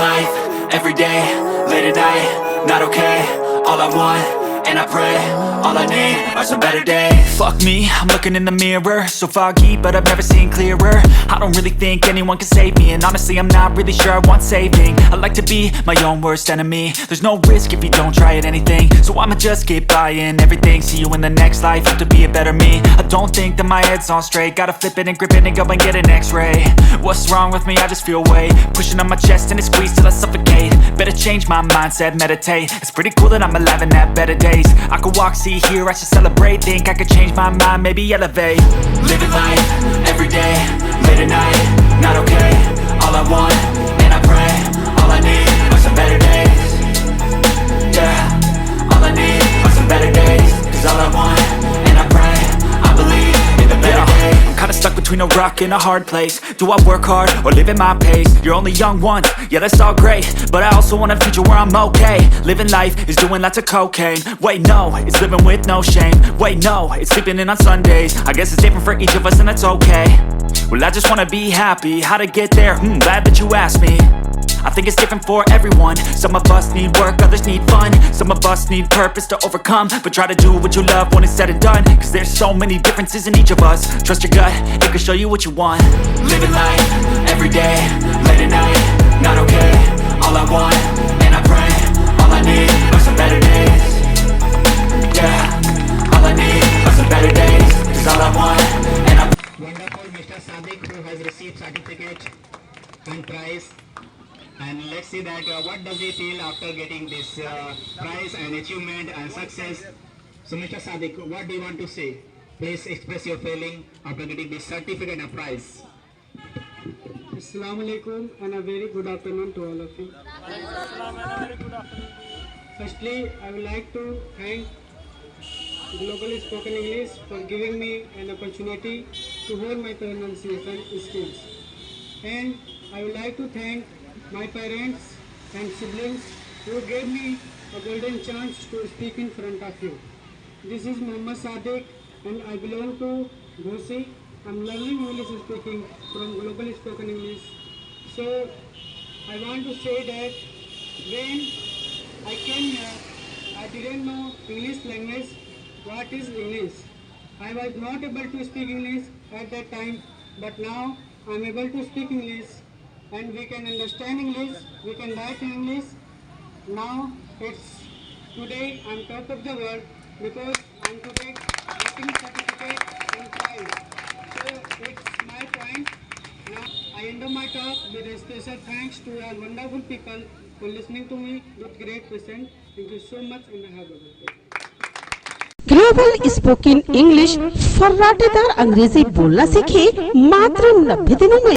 life, every day, late at night, not okay. All I want, and I pray, all I need are some better days. Fuck me, I'm looking in the mirror, so foggy, but I've never seen clearer. I don't really think anyone can save me, and honestly I'm not really sure I want saving. I like to be my own worst enemy. There's no risk if you don't try at anything, so I'ma just keep buying everything. See you in the next life, have to be a better me. I don't think that my head's on straight, gotta flip it and grip it and go and get an x-ray. What's wrong with me? I just feel weight pushing on my chest and it squeezes till I suffocate. Better change my mindset, meditate. It's pretty cool that I'm alive and have better days. I could walk, see, hear, I should celebrate. Think I could change my mind, maybe elevate. Living life, every day, late at night, not okay. All I want, and I pray, all I need are some better days. Yeah, all I need are some better days. Cause all I want, and I pray, I believe in the better days. I'm kinda stuck between a rock and a hard place. Do I work hard or live at my pace? You're only young once, yeah that's all great, but I also want a future where I'm okay. Living life is doing lots of cocaine. Wait no, it's living with no shame. Wait no, it's sleeping in on Sundays. I guess it's different for each of us and that's okay. Well I just wanna be happy, how to get there? Glad that you asked me. I think it's different for everyone. Some of us need work, others need fun. Some of us need purpose to overcome. But try to do what you love when it's said and done, cause there's so many differences in each of us. Trust your gut, it can show you what you want. Living life, every day, late at night, not okay. All I want, and I pray, all I need are some better days. Yeah, all I need are some better days. Cause all I want, and I Wonderful Mr. Sadiq, who has received certificate and prize. And let's see that what does he feel after getting this prize and achievement and success. So Mr. Sadiq, what do you want to say? Please express your feeling after getting this certificate and prize. Assalamu alaikum and a very good afternoon to all of you. Firstly, I would like to thank Global Spoken English for giving me an opportunity to hold my pronunciation skills. And I would like to thank my parents and siblings who gave me a golden chance to speak in front of you. This is Muhammad Sadiq and I belong to Ghosi. I'm learning English speaking from Global Spoken English. So I want to say that when I came here, I didn't know English language, what is English. I was not able to speak English at that time, but now I'm able to speak English. And we can understand English, we can write in English. Now today I'm top of the world because I'm today getting certificate and prize. So it's my point. Now I end my talk with a special thanks to our wonderful people for listening to me with great patience. Thank you so much and have a good day. Global spoken English फर्राटेदार अंग्रेजी बोलना सीखे मात्र 90 दिनों में।